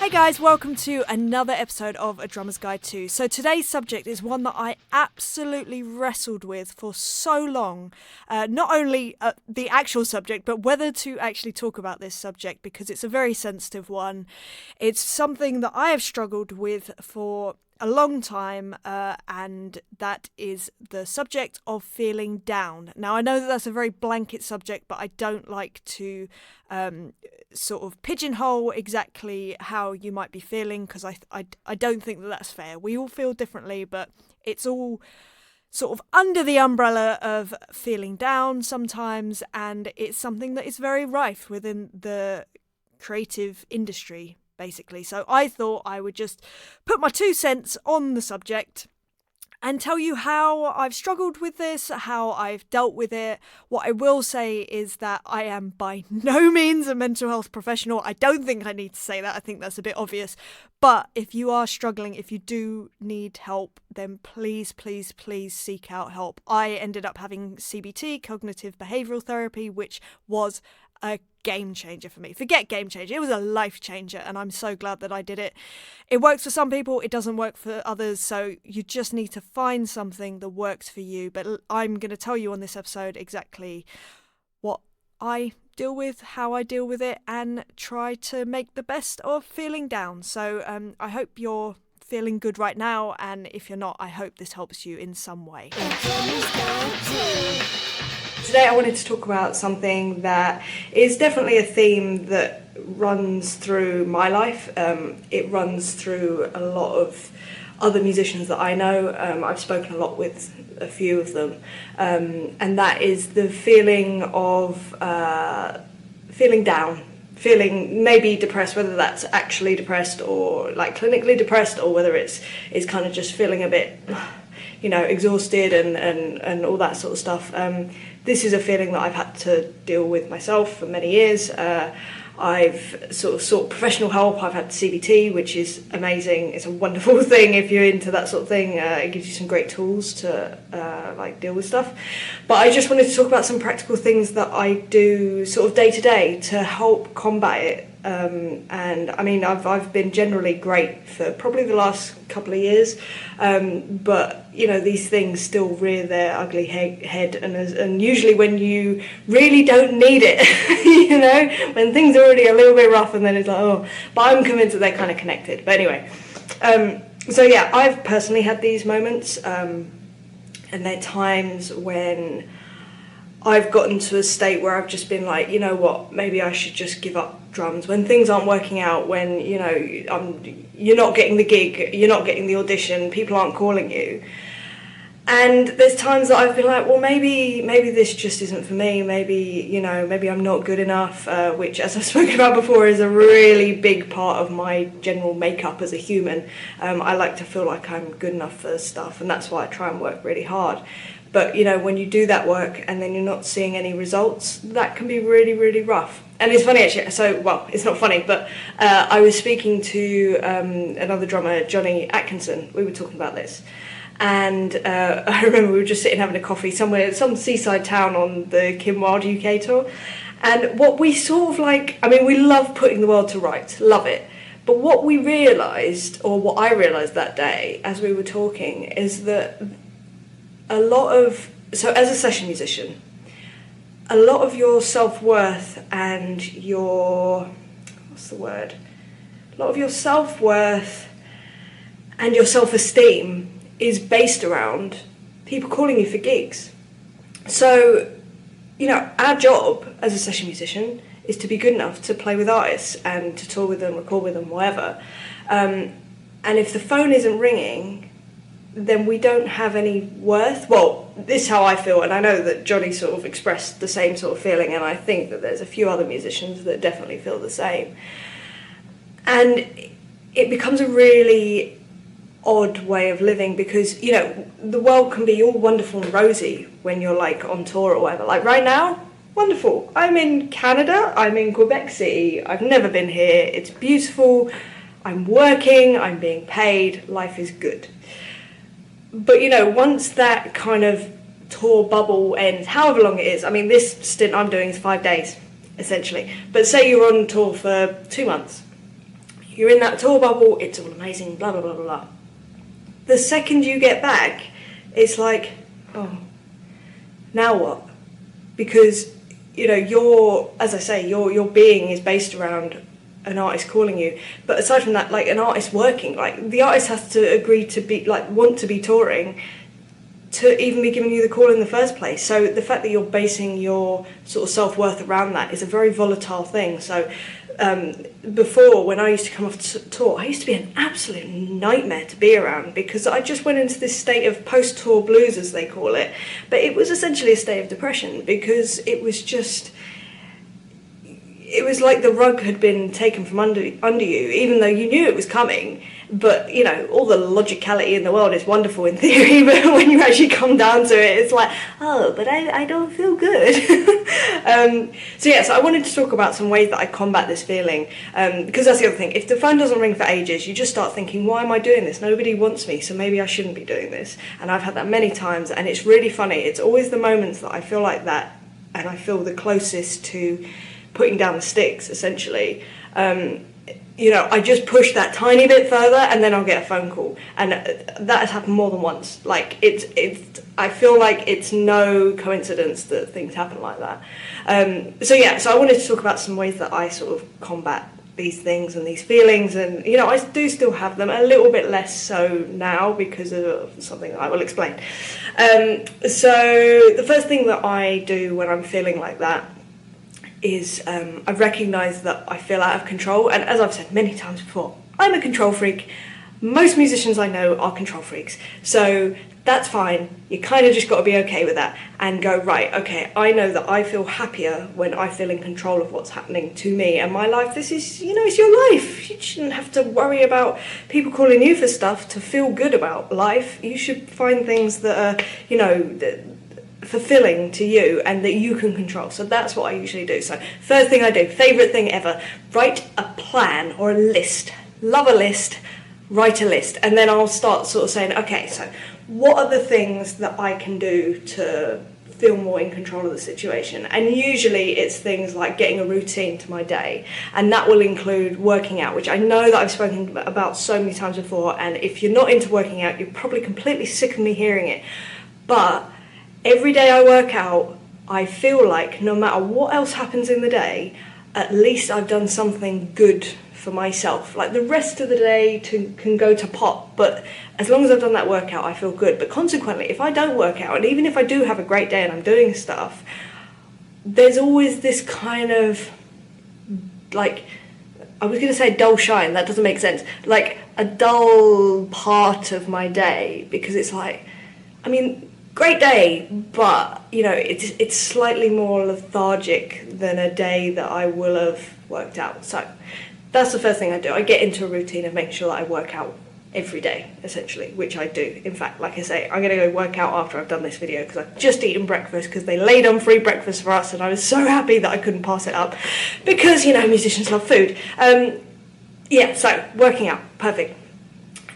Hey guys, welcome to another episode of A Drummer's Guide to. So today's subject is one that I absolutely wrestled with for so long. Not only the actual subject, but whether to actually talk about this subject because it's a very sensitive one. It's something that I have struggled with for a long time, and that is the subject of feeling down. Now, I know that that's a very blanket subject, but I don't like to sort of pigeonhole exactly how you might be feeling because I don't think that that's fair. We all feel differently, but it's all sort of under the umbrella of feeling down sometimes, and it's something that is very rife within the creative industry, basically. So I thought I would just put my 2 cents on the subject and tell you how I've struggled with this, how I've dealt with it. What I will say is that I am by no means a mental health professional. I don't think I need to say that. I think that's a bit obvious. But if you are struggling, if you do need help, then please, please, please seek out help. I ended up having CBT, cognitive behavioural therapy, which was a game changer for me. Forget game changer, it was a life changer, and I'm so glad that I did it. It works for some people, it doesn't work for others, so you just need to find something that works for you. But I'm going to tell you on this episode exactly what I deal with, how I deal with it, and try to make the best of feeling down. So I hope you're feeling good right now, and if you're not, I hope this helps you in some way. Today I wanted to talk about something that is definitely a theme that runs through my life. It runs through a lot of other musicians that I know. I've spoken a lot with a few of them. And that is the feeling of feeling down, feeling maybe depressed, whether that's actually depressed or like clinically depressed, or whether it's kind of just feeling a bit, exhausted and all that sort of stuff. This is a feeling that I've had to deal with myself for many years. I've sort of sought professional help. I've had CBT, which is amazing. It's a wonderful thing if you're into that sort of thing. It gives you some great tools to deal with stuff. But I just wanted to talk about some practical things that I do sort of day to day to help combat it. And I mean, I've been generally great for probably the last couple of years, but these things still rear their ugly head, and usually when you really don't need it, when things are already a little bit rough, and then it's like, oh, but I'm convinced that they're kind of connected. But anyway, so yeah, I've personally had these moments, and they're times when I've gotten to a state where I've just been like, you know what, maybe I should just give up drums. When things aren't working out, when, you're not getting the gig, you're not getting the audition, people aren't calling you. And there's times that I've been like, well, maybe this just isn't for me. Maybe I'm not good enough, which, as I've spoken about before, is a really big part of my general makeup as a human. I like to feel like I'm good enough for stuff, and that's why I try and work really hard. But, when you do that work and then you're not seeing any results, that can be really, really rough. And it's funny, actually. So, well, it's not funny, but I was speaking to another drummer, Johnny Atkinson. We were talking about this. And I remember we were just sitting having a coffee somewhere, some seaside town on the Kim Wilde UK tour. And what we sort of we love putting the world to rights, love it. But what we realised, or what I realised that day as we were talking, is that so as a session musician, a lot of your self-worth and your self-esteem is based around people calling you for gigs. So, our job as a session musician is to be good enough to play with artists and to tour with them, record with them, whatever. And if the phone isn't ringing, then we don't have any worth. Well, this is how I feel, and I know that Johnny sort of expressed the same sort of feeling, and I think that there's a few other musicians that definitely feel the same. And it becomes a really odd way of living because, the world can be all wonderful and rosy when you're like on tour or whatever. Like right now, wonderful. I'm in Canada, I'm in Quebec City, I've never been here, it's beautiful, I'm working, I'm being paid, life is good. But, once that kind of tour bubble ends, however long it is, this stint I'm doing is 5 days, essentially. But say you're on tour for 2 months, You're in that tour bubble, it's all amazing, blah, blah, blah, blah, blah. The second you get back, it's like, oh, now what? Because, you know, as I say, your being is based around an artist calling you. But aside from that, like, an artist working, like, the artist has to agree to be, like, want to be touring to even be giving you the call in the first place. So the fact that you're basing your sort of self-worth around that is a very volatile thing. So before, when I used to come off tour, I used to be an absolute nightmare to be around, because I just went into this state of post-tour blues, as they call it. But it was essentially a state of depression, because it was just... It was like the rug had been taken from under you, even though you knew it was coming. But, you know, all the logicality in the world is wonderful in theory, but when you actually come down to it, it's like, oh, but I don't feel good. So I wanted to talk about some ways that I combat this feeling, because that's the other thing. If the phone doesn't ring for ages, you just start thinking, why am I doing this? Nobody wants me, so maybe I shouldn't be doing this. And I've had that many times, and it's really funny. It's always the moments that I feel like that, and I feel the closest to putting down the sticks, essentially. You know, I just push that tiny bit further, and then I'll get a phone call, and that has happened more than once. Like, I feel like it's no coincidence that things happen like that. So I wanted to talk about some ways that I sort of combat these things and these feelings, and, you know, I do still have them, a little bit less so now because of something I will explain. So the first thing that I do when I'm feeling like that is I recognise that I feel out of control, and as I've said many times before, I'm a control freak. Most musicians I know are control freaks, so that's fine. You kind of just got to be okay with that and go, right, okay, I know that I feel happier when I feel in control of what's happening to me and my life. This is, you know, it's your life. You shouldn't have to worry about people calling you for stuff to feel good about life. You should find things that are, you know, fulfilling to you and that you can control. So that's what I usually do. So first thing I do, favourite thing ever, write a plan or a list. Love a list, write a list. And then I'll start sort of saying, okay, so what are the things that I can do to feel more in control of the situation? And usually it's things like getting a routine to my day, and that will include working out, which I know that I've spoken about so many times before, and if you're not into working out, you're probably completely sick of me hearing it. But every day I work out, I feel like no matter what else happens in the day, at least I've done something good for myself. Like, the rest of the day can go to pot, but as long as I've done that workout, I feel good. But consequently, if I don't work out, and even if I do have a great day and I'm doing stuff, there's always this kind of, like, I was going to say dull shine, that doesn't make sense, like a dull part of my day, because it's like, I mean, great day, but, you know, it's slightly more lethargic than a day that I will have worked out. So that's the first thing I do. I get into a routine of making sure that I work out every day, essentially, which I do. In fact, like I say, I'm going to go work out after I've done this video, because I've just eaten breakfast, because they laid on free breakfast for us, and I was so happy that I couldn't pass it up, because, you know, musicians love food. So working out, perfect.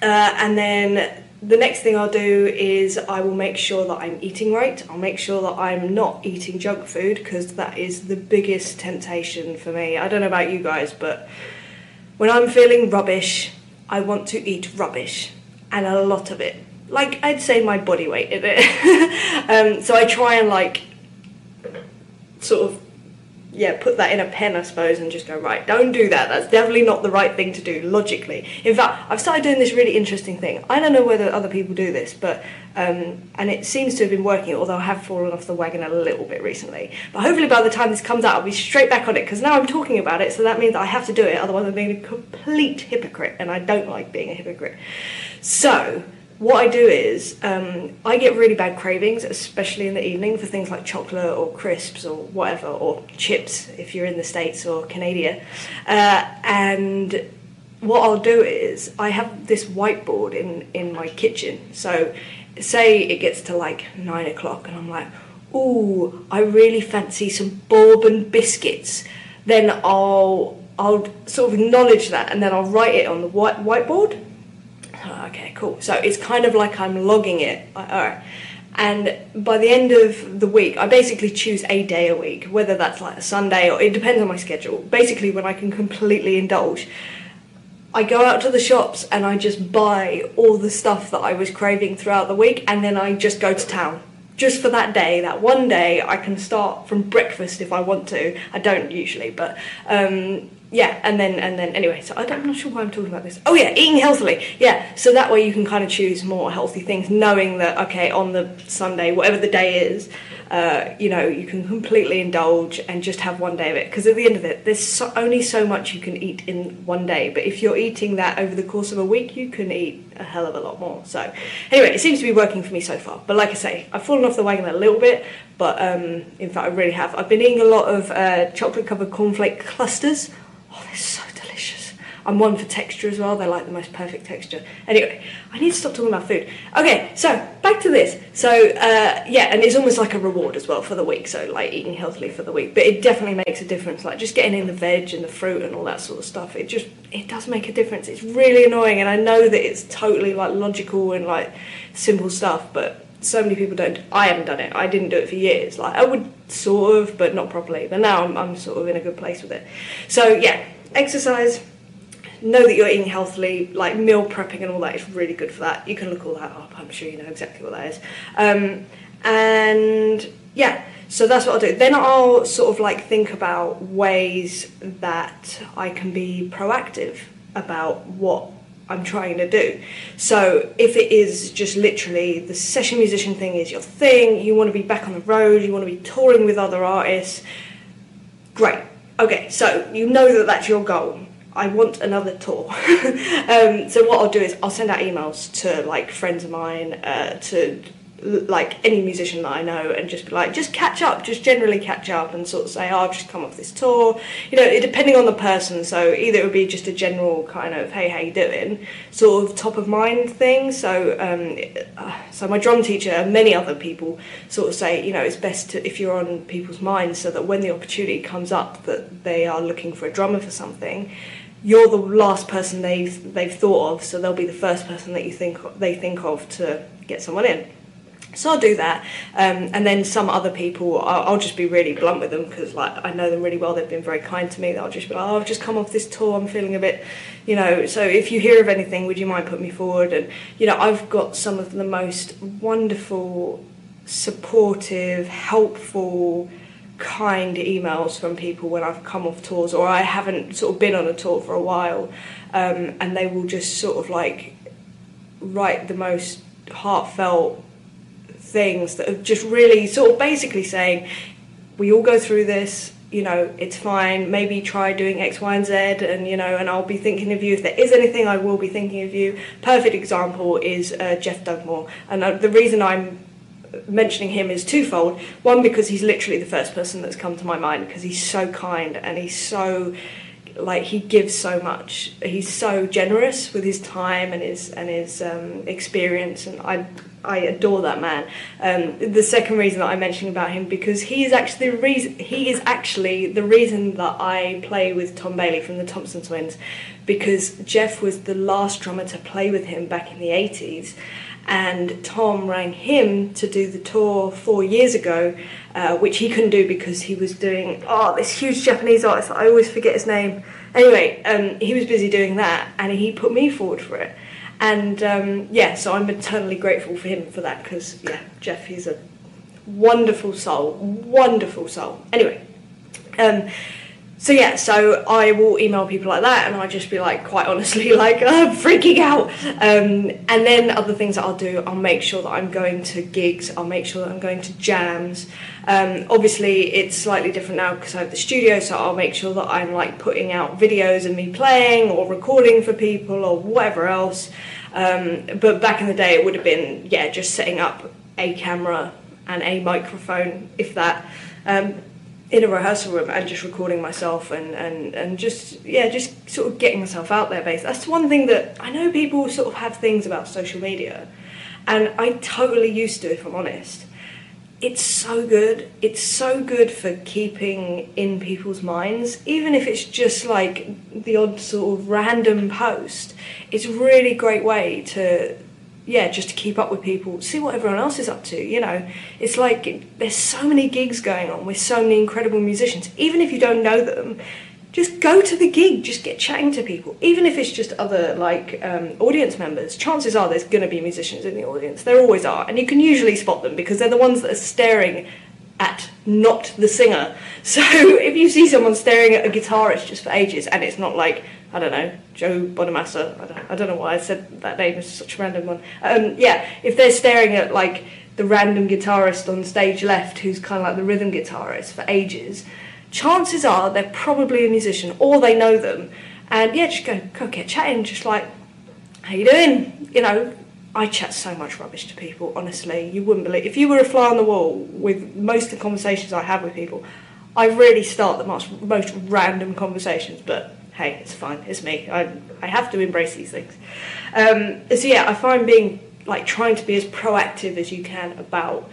And then the next thing I'll do is I will make sure that I'm eating right. I'll make sure that I'm not eating junk food, because that is the biggest temptation for me. I don't know about you guys, but when I'm feeling rubbish, I want to eat rubbish, and a lot of it. Like, I'd say my body weight in it. So I try and, like, sort of, put that in a pen, I suppose, and just go, right, don't do that. That's definitely not the right thing to do, logically. In fact, I've started doing this really interesting thing. I don't know whether other people do this, but, and it seems to have been working, although I have fallen off the wagon a little bit recently. But hopefully by the time this comes out, I'll be straight back on it, because now I'm talking about it, so that means I have to do it, otherwise I'm being a complete hypocrite, and I don't like being a hypocrite. So what I do is, I get really bad cravings, especially in the evening, for things like chocolate or crisps or whatever, or chips if you're in the States or Canada. And what I'll do is, I have this whiteboard in my kitchen. So say it gets to like 9 o'clock and I'm like, ooh, I really fancy some bourbon biscuits. Then I'll sort of acknowledge that, and then I'll write it on the whiteboard. Okay, cool. So it's kind of like I'm logging it. All right. And by the end of the week, I basically choose a day a week, whether that's like a Sunday, or it depends on my schedule. Basically, when I can completely indulge. I go out to the shops and I just buy all the stuff that I was craving throughout the week, and then I just go to town. Just for that day, that one day, I can start from breakfast if I want to. I don't usually, but yeah, and then anyway, so I'm not sure why I'm talking about this. Oh yeah, eating healthily. Yeah, so that way you can kind of choose more healthy things, knowing that, okay, on the Sunday, whatever the day is, you know, you can completely indulge and just have one day of it. Because at the end of it, there's only so much you can eat in one day. But if you're eating that over the course of a week, you can eat a hell of a lot more. So anyway, it seems to be working for me so far. But like I say, I've fallen off the wagon a little bit. But in fact, I really have. I've been eating a lot of chocolate-covered cornflake clusters. Oh, they're so delicious. I'm one for texture as well. They're like the most perfect texture. Anyway, I need to stop talking about food. Okay, so back to this. So yeah, and it's almost like a reward as well for the week. So like eating healthily for the week, but it definitely makes a difference. Like just getting in the veg and the fruit and all that sort of stuff. It does make a difference. It's really annoying, and I know that it's totally like logical and like simple stuff, but so many people don't. I haven't done it. I didn't do it for years. Like I would sort of, but not properly. But now I'm sort of in a good place with it. So yeah, exercise. Know that you're eating healthily, like meal prepping and all that is really good for that. You can look all that up, I'm sure you know exactly what that is. And yeah, so that's what I'll do. Then I'll sort of like think about ways that I can be proactive about what I'm trying to do. So if it is just literally the session musician thing is your thing, you want to be back on the road, you want to be touring with other artists, great. Okay, so you know that that's your goal. I want another tour. So what I'll do is I'll send out emails to like friends of mine, to like any musician that I know, and just be like, just catch up, just generally catch up, and sort of say, oh, I've just come off this tour, you know, depending on the person. So either it would be just a general kind of, hey, how you doing, sort of top of mind thing. So so my drum teacher and many other people sort of say, you know, it's best to, if you're on people's minds, so that when the opportunity comes up that they are looking for a drummer for something, you're the last person they've thought of, so they'll be the first person that they think of to get someone in. So I'll do that, and then some other people, I'll just be really blunt with them, because like I know them really well. They've been very kind to me. I'll just be like, oh, I've just come off this tour, I'm feeling a bit, you know, so if you hear of anything, would you mind putting me forward? And you know, I've got some of the most wonderful, supportive, helpful, kind emails from people when I've come off tours, or I haven't sort of been on a tour for a while, and they will just sort of like write the most heartfelt things that are just really sort of basically saying, we all go through this, you know, it's fine, maybe try doing X, Y and Z, and you know, and I'll be thinking of you. If there is anything, I will be thinking of you. Perfect example is Jeff Dugmore, and the reason I'm mentioning him is twofold. One, because he's literally the first person that's come to my mind, because he's so kind and he's so like, he gives so much. He's so generous with his time and his experience, and I adore that man. The second reason that I'm mentioning about him, because he is actually the reason that I play with Tom Bailey from the Thompson Twins, because Jeff was the last drummer to play with him back in the 80s. And Tom rang him to do the tour 4 years ago, which he couldn't do because he was doing, this huge Japanese artist, I always forget his name. Anyway, he was busy doing that, and he put me forward for it. And so I'm eternally grateful for him for that, because, Jeff, he's a wonderful soul. Anyway, so I will email people like that, and I'll just be like, quite honestly, like, I'm freaking out. And then other things that I'll do, I'll make sure that I'm going to gigs, I'll make sure that I'm going to jams. Obviously, it's slightly different now because I have the studio, so I'll make sure that I'm like putting out videos of me playing or recording for people or whatever else. But back in the day, it would have been, just setting up a camera and a microphone, if that. In a rehearsal room and just recording myself and just sort of getting myself out there, basically. That's one thing that I know people sort of have things about social media, and I totally used to, if I'm honest. It's so good. It's so good for keeping in people's minds, even if it's just like the odd sort of random post. It's a really great way to just to keep up with people, see what everyone else is up to, you know. It's like there's so many gigs going on with so many incredible musicians. Even if you don't know them, just go to the gig, just get chatting to people. Even if it's just other audience members, chances are there's going to be musicians in the audience. There always are, and you can usually spot them because they're the ones that are staring at not the singer. So if you see someone staring at a guitarist just for ages, and it's not like, I don't know, Joe Bonamassa, I don't know why I said that name, it's such a random one. If they're staring at like the random guitarist on stage left who's kind of like the rhythm guitarist for ages, chances are they're probably a musician or they know them. And yeah, just go get chatting, just like, how you doing? You know, I chat so much rubbish to people, honestly. You wouldn't believe. If you were a fly on the wall with most of the conversations I have with people, I really start the most random conversations, but hey, it's fine, it's me. I have to embrace these things. So yeah, I find trying to be as proactive as you can about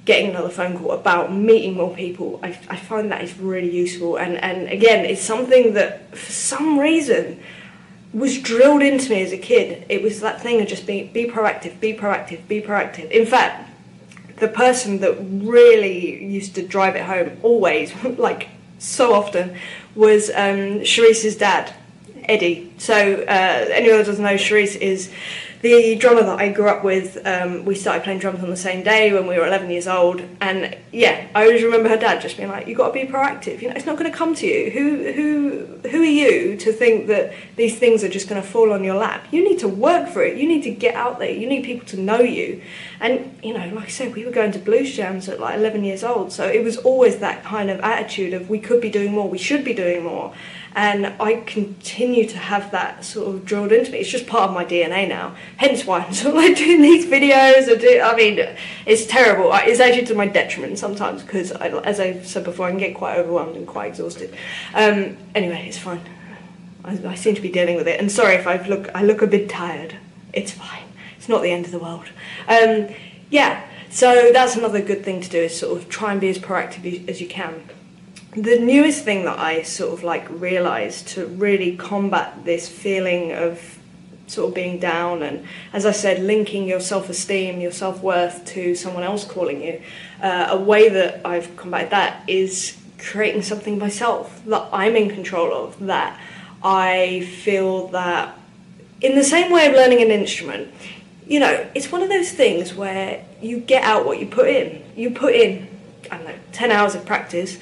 getting another phone call, about meeting more people, I find that is really useful. And again, it's something that for some reason was drilled into me as a kid. It was that thing of just be proactive, be proactive, be proactive. In fact, the person that really used to drive it home always, like so often, was Sharice's dad, Eddie. So anyone that doesn't know, Sharice is the drummer that I grew up with. We started playing drums on the same day when we were 11 years old, and yeah, I always remember her dad just being like, "You got to be proactive. You know, it's not going to come to you. Who are you to think that these things are just going to fall on your lap? You need to work for it. You need to get out there. You need people to know you." And you know, like I said, we were going to blues jams at like 11 years old, so it was always that kind of attitude of we could be doing more, we should be doing more. And I continue to have that sort of drilled into me. It's just part of my DNA now. Hence why I'm sort of like doing these videos. I mean, it's terrible. It's actually to my detriment sometimes because, as I said before, I can get quite overwhelmed and quite exhausted. Anyway, it's fine. I seem to be dealing with it. And sorry if I look a bit tired. It's fine. It's not the end of the world. Yeah, so that's another good thing to do, is sort of try and be as proactive as you can. The newest thing that I sort of like realised to really combat this feeling of sort of being down and, as I said, linking your self-esteem, your self-worth to someone else calling you, a way that I've combated that is creating something myself that I'm in control of, that I feel that, in the same way of learning an instrument, you know, it's one of those things where you get out what you put in. You put in, I don't know, 10 hours of practice.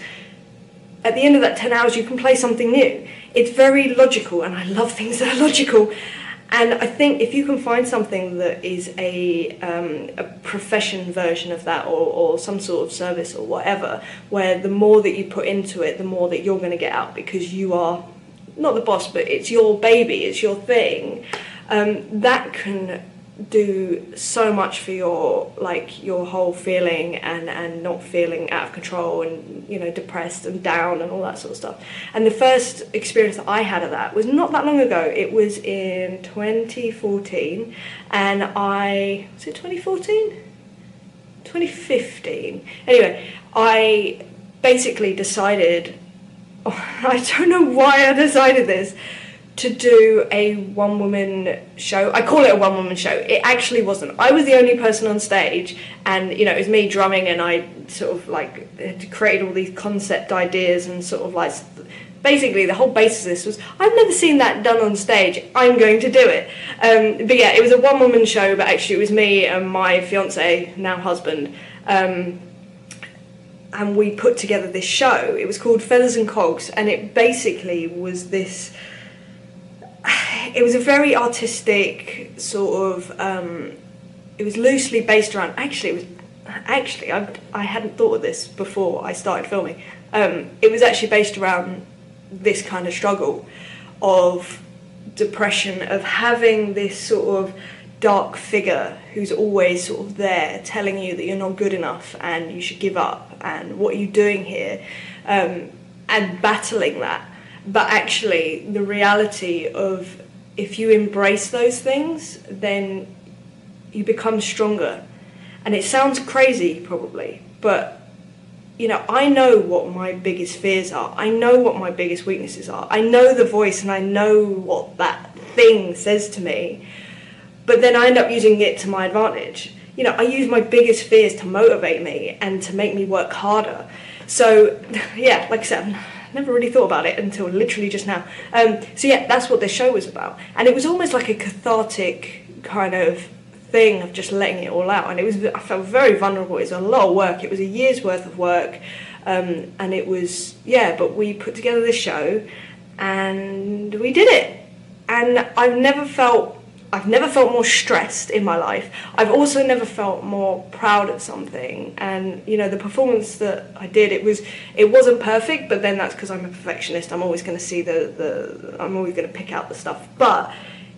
At the end of that 10 hours, you can play something new. It's very logical, and I love things that are logical. And I think if you can find something that is a profession version of that, or some sort of service or whatever, where the more that you put into it, the more that you're going to get out, because you are not the boss, but it's your baby, it's your thing, that can do so much for your whole feeling and not feeling out of control and, you know, depressed and down and all that sort of stuff. And the first experience that I had of that was not that long ago. It was in 2014, and was it 2014? 2015. Anyway, I basically decided, I don't know why I decided this, to do a one-woman show. I call it a one-woman show. It actually wasn't. I was the only person on stage, and, you know, it was me drumming, and I sort of like created all these concept ideas, and sort of like, basically the whole basis of this was, I've never seen that done on stage, I'm going to do it. But yeah, it was a one-woman show, but actually it was me and my fiance, now husband, and we put together this show. It was called Feathers and Cogs, and it basically was this, it was a very artistic sort of, it was loosely based around, I hadn't thought of this before I started filming. It was actually based around this kind of struggle of depression, of having this sort of dark figure who's always sort of there telling you that you're not good enough and you should give up and what are you doing here, and battling that. But actually the reality of, if you embrace those things, then you become stronger. And it sounds crazy probably, but, you know, I know what my biggest fears are. I know what my biggest weaknesses are. I know the voice, and I know what that thing says to me. But then I end up using it to my advantage. You know, I use my biggest fears to motivate me and to make me work harder. So, yeah, like I said, I'm never really thought about it until literally just now. So yeah, that's what this show was about. And it was almost like a cathartic kind of thing of just letting it all out. And I felt very vulnerable. It was a lot of work. It was a year's worth of work. And it was, but we put together this show and we did it. And I've never felt more stressed in my life. I've also never felt more proud of something. And the performance that I did, it wasn't perfect, but then that's because I'm a perfectionist. I'm always going to see I'm always going to pick out the stuff. But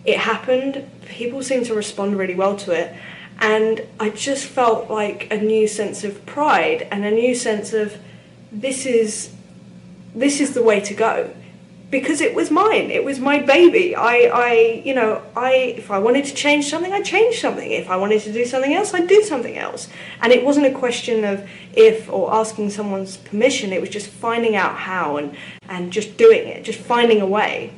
it happened. People seemed to respond really well to it, and I just felt like a new sense of pride and a new sense of this is the way to go. Because it was mine, it was my baby. If I wanted to change something, I changed something. If I wanted to do something else, I'd do something else. And it wasn't a question of if or asking someone's permission. It was just finding out how and just doing it, just finding a way.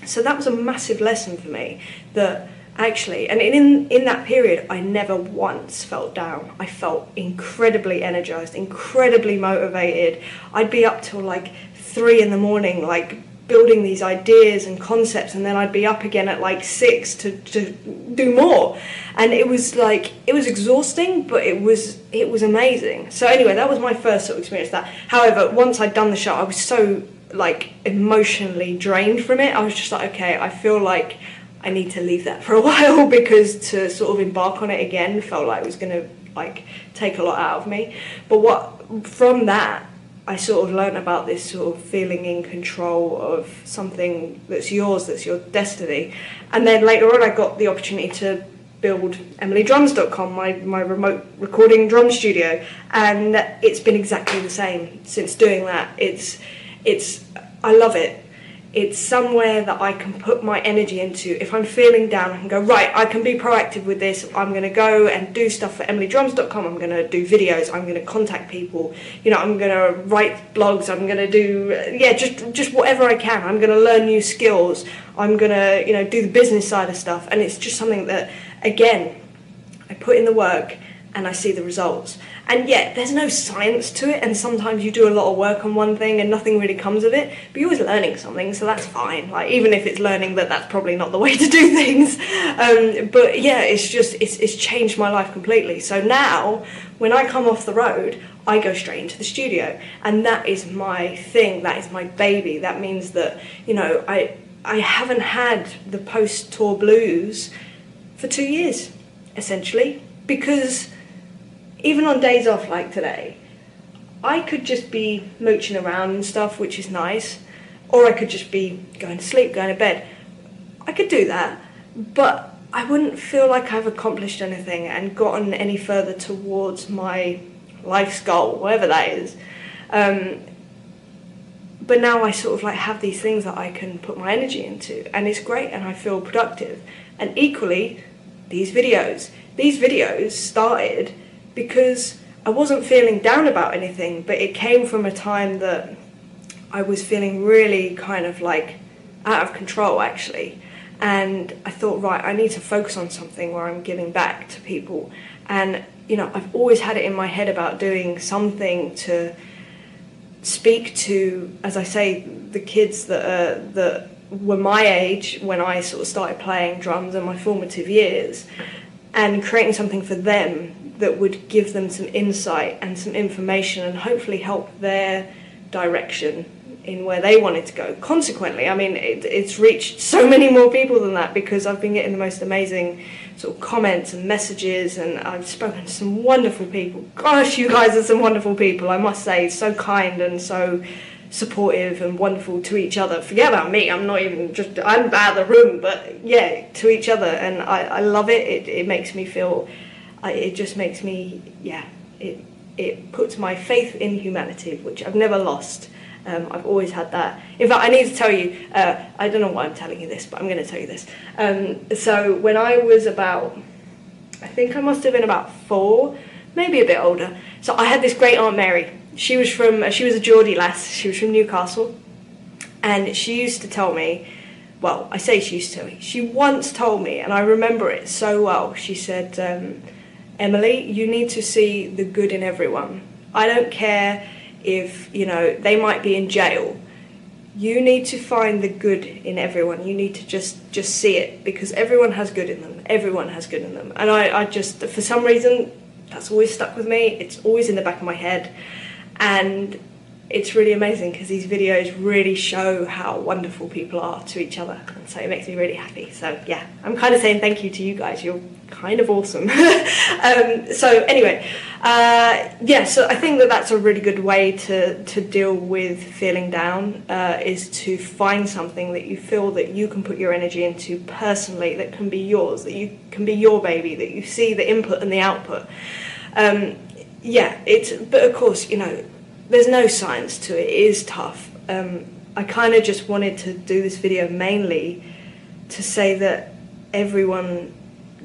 So that was a massive lesson for me. That actually, and in that period, I never once felt down. I felt incredibly energized, incredibly motivated. I'd be up till like 3 a.m, like building these ideas and concepts, and then I'd be up again at like 6 to do more. And it was exhausting, but it was amazing. So anyway, that was my first sort of experience of that. However, once I'd done the show, I was so like emotionally drained from it. I was just like, okay, I feel like I need to leave that for a while, because to sort of embark on it again felt like it was going to like take a lot out of me. But from that, I sort of learned about this sort of feeling in control of something that's yours, that's your destiny. And then later on, I got the opportunity to build EmilyDrums.com, my remote recording drum studio, and it's been exactly the same since doing that. I love it. It's somewhere that I can put my energy into. If I'm feeling down, I can go, right, I can be proactive with this. I'm going to go and do stuff for EmilyDrums.com. I'm going to do videos. I'm going to contact people. I'm going to write blogs. I'm going to do, just whatever I can. I'm going to learn new skills. I'm going to, do the business side of stuff. And it's just something that, again, I put in the work and I see the results. And yet, there's no science to it, and sometimes you do a lot of work on one thing and nothing really comes of it, but you're always learning something, so that's fine. Like, even if it's learning that that's probably not the way to do things. But yeah, it's changed my life completely. So now, when I come off the road, I go straight into the studio, and that is my thing, that is my baby. That means that, I haven't had the post-tour blues for 2 years, essentially, because even on days off like today, I could just be mooching around and stuff, which is nice, or I could just be going to sleep, going to bed. I could do that, but I wouldn't feel like I've accomplished anything and gotten any further towards my life's goal, whatever that is. But now I sort of like have these things that I can put my energy into, and it's great, and I feel productive. And equally, these videos started because I wasn't feeling down about anything, but it came from a time that I was feeling really kind of like out of control, actually. And I thought, right, I need to focus on something where I'm giving back to people. And, I've always had it in my head about doing something to speak to, as I say, the kids that were my age when I sort of started playing drums in my formative years, and creating something for them that would give them some insight and some information and hopefully help their direction in where they wanted to go. Consequently, I mean, it's reached so many more people than that, because I've been getting the most amazing sort of comments and messages, and I've spoken to some wonderful people. Gosh, you guys are some wonderful people, I must say. So kind and so supportive and wonderful to each other. Forget about me, I'm out of the room, but yeah, to each other. And I love it. It makes me feel, it just makes me, it puts my faith in humanity, which I've never lost. I've always had that. In fact, I need to tell you, I don't know why I'm telling you this, but I'm going to tell you this. So when I was about, I think I must have been about 4, maybe a bit older. So I had this great Aunt Mary. She was a Geordie lass. She was from Newcastle. And she used to tell me, well, I say she used to tell me, she once told me, and I remember it so well, she said, Emily, you need to see the good in everyone. I don't care if, they might be in jail, you need to find the good in everyone. You need to just see it, because everyone has good in them. Everyone has good in them. And I just, for some reason, that's always stuck with me. It's always in the back of my head. And it's really amazing because these videos really show how wonderful people are to each other. And so it makes me really happy. So yeah, I'm kind of saying thank you to you guys. You're kind of awesome. So anyway, yeah, so I think that that's a really good way to deal with feeling down, is to find something that you feel that you can put your energy into personally, that can be yours, that you can be your baby, that you see the input and the output. Yeah, but of course, you know, there's no science to it. It is tough. I kind of just wanted to do this video mainly to say that everyone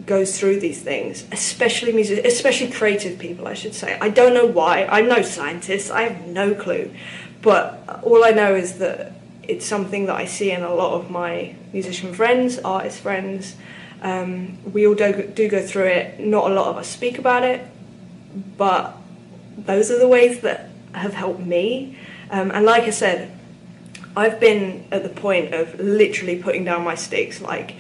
goes through these things, especially creative people, I should say. I don't know why. I'm no scientist. I have no clue. But all I know is that it's something that I see in a lot of my musician friends, artist friends. We all do go through it. Not a lot of us speak about it, but those are the ways that have helped me. And like I said, I've been at the point of literally putting down my sticks. Like,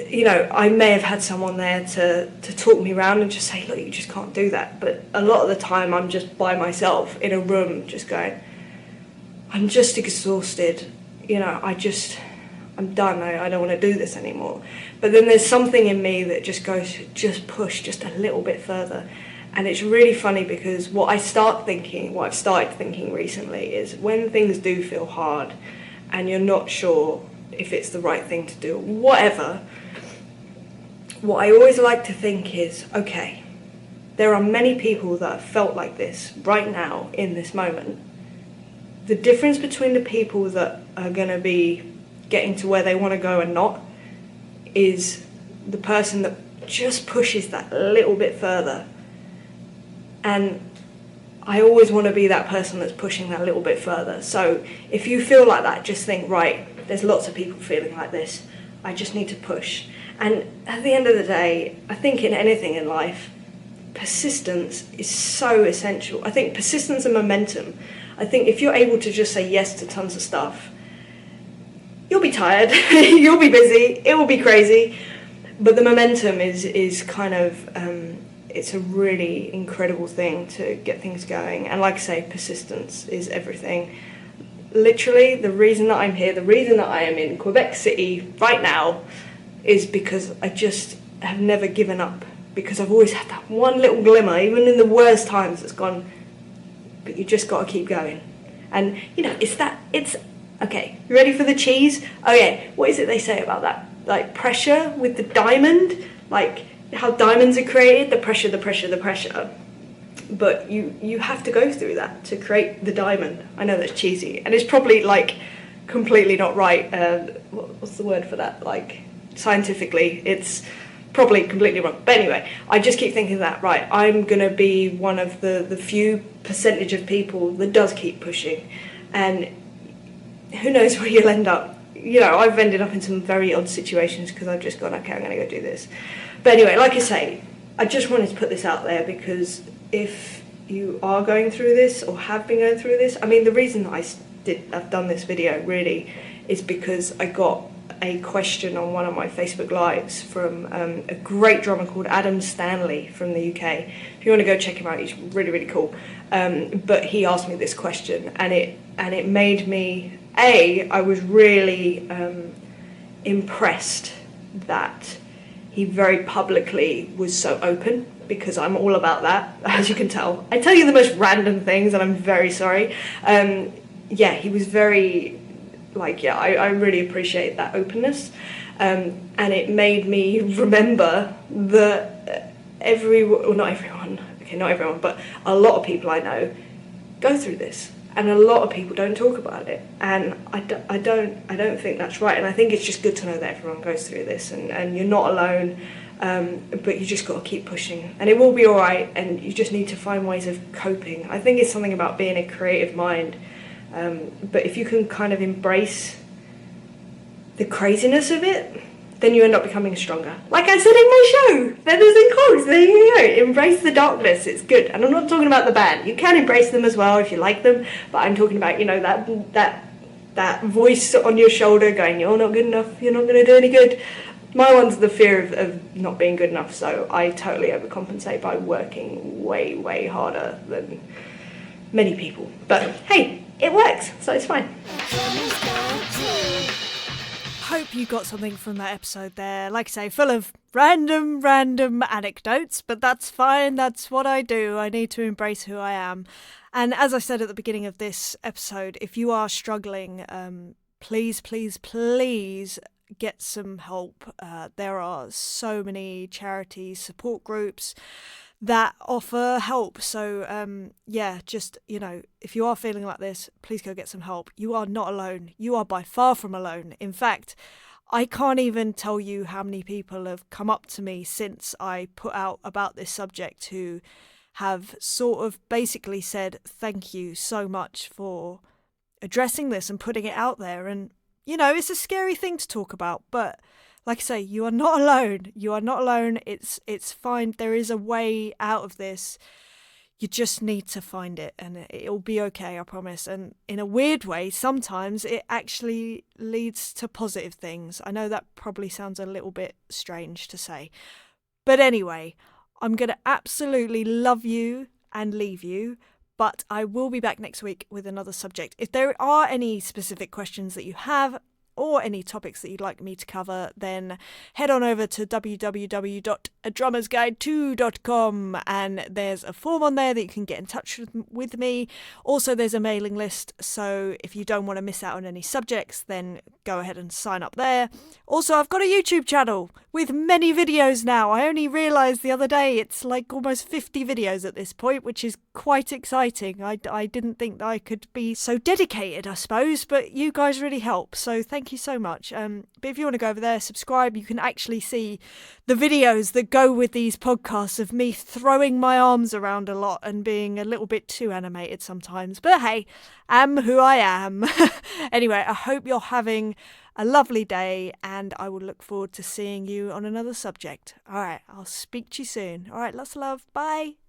you know, I may have had someone there to talk me around and just say, look, you just can't do that. But a lot of the time I'm just by myself in a room just going, I'm just exhausted. You know, I'm done. I don't want to do this anymore. But then there's something in me that just goes, just push just a little bit further. And it's really funny because what I've started thinking recently is when things do feel hard and you're not sure if it's the right thing to do, whatever, what I always like to think is, okay, there are many people that have felt like this right now in this moment. The difference between the people that are going to be getting to where they want to go and not is the person that just pushes that little bit further. And I always want to be that person that's pushing that little bit further. So if you feel like that, just think, right, there's lots of people feeling like this. I just need to push. And at the end of the day, I think in anything in life, persistence is so essential. I think persistence and momentum. I think if you're able to just say yes to tons of stuff, you'll be tired, you'll be busy, it will be crazy. But the momentum is kind of... it's a really incredible thing to get things going. And like I say, persistence is everything. Literally, the reason that I'm here, the reason that I am in Quebec City right now is because I just have never given up. Because I've always had that one little glimmer, even in the worst times, that's gone, but you just got to keep going. And, you know, okay, you ready for the cheese? Oh yeah, what is it they say about that? Like pressure with the diamond? Like, how diamonds are created, the pressure. But you have to go through that to create the diamond. I know that's cheesy, and it's probably like completely not right. What's the word for that? Like scientifically, it's probably completely wrong. But anyway, I just keep thinking that, right, I'm gonna be one of the few percentage of people that does keep pushing, and who knows where you'll end up. You know, I've ended up in some very odd situations because I've just gone, okay, I'm gonna go do this. But anyway, like I say, I just wanted to put this out there because if you are going through this or have been going through this, I mean, the reason that I've done this video really is because I got a question on one of my Facebook Lives from a great drummer called Adam Stanley from the UK. If you want to go check him out, he's really, really cool. But he asked me this question, and it made me, I was really impressed that he very publicly was so open, because I'm all about that, as you can tell. I tell you the most random things, and I'm very sorry. Yeah, he was very, I really appreciate that openness. And it made me remember that not everyone, but a lot of people I know go through this. And a lot of people don't talk about it, and I don't think that's right. And I think it's just good to know that everyone goes through this, and you're not alone. But you just got to keep pushing, and it will be all right. And you just need to find ways of coping. I think it's something about being a creative mind. But if you can kind of embrace the craziness of it, then you end up becoming stronger. Like I said in my show, Feathers and Cords, there you go. Embrace the darkness, it's good. And I'm not talking about the band. You can embrace them as well if you like them, but I'm talking about, you know, that that voice on your shoulder going, you're not good enough, you're not going to do any good. My one's the fear of not being good enough, so I totally overcompensate by working way, way harder than many people. But hey, it works, so it's fine. Hope you got something from that episode there. Like I say, full of random anecdotes, but that's fine. That's what I do. I need to embrace who I am. And as I said at the beginning of this episode, if you are struggling, please get some help. There are so many charities, support groups that offer help. So just, if you are feeling like this, please go get some help. You are not alone. You are by far from alone. In fact, I can't even tell you how many people have come up to me since I put out about this subject who have sort of basically said thank you so much for addressing this and putting it out there. And it's a scary thing to talk about, but like I say, you are not alone. You are not alone. It's fine. There is a way out of this. You just need to find it, and it'll be okay, I promise. And in a weird way, sometimes it actually leads to positive things. I know that probably sounds a little bit strange to say. But anyway, I'm going to absolutely love you and leave you. But I will be back next week with another subject. If there are any specific questions that you have or any topics that you'd like me to cover, then head on over to www.adrummersguide2.com and there's a form on there that you can get in touch with me. Also, there's a mailing list, so if you don't want to miss out on any subjects, then go ahead and sign up there. Also, I've got a YouTube channel with many videos now. I only realised the other day it's like almost 50 videos at this point, which is quite exciting. I didn't think that I could be so dedicated, I suppose, but you guys really help, so thank you so much. But if you want to go over there, subscribe, you can actually see the videos that go with these podcasts of me throwing my arms around a lot and being a little bit too animated sometimes. But hey, I'm who I am. Anyway, I hope you're having a lovely day and I will look forward to seeing you on another subject. All right, I'll speak to you soon. All right, lots of love. Bye.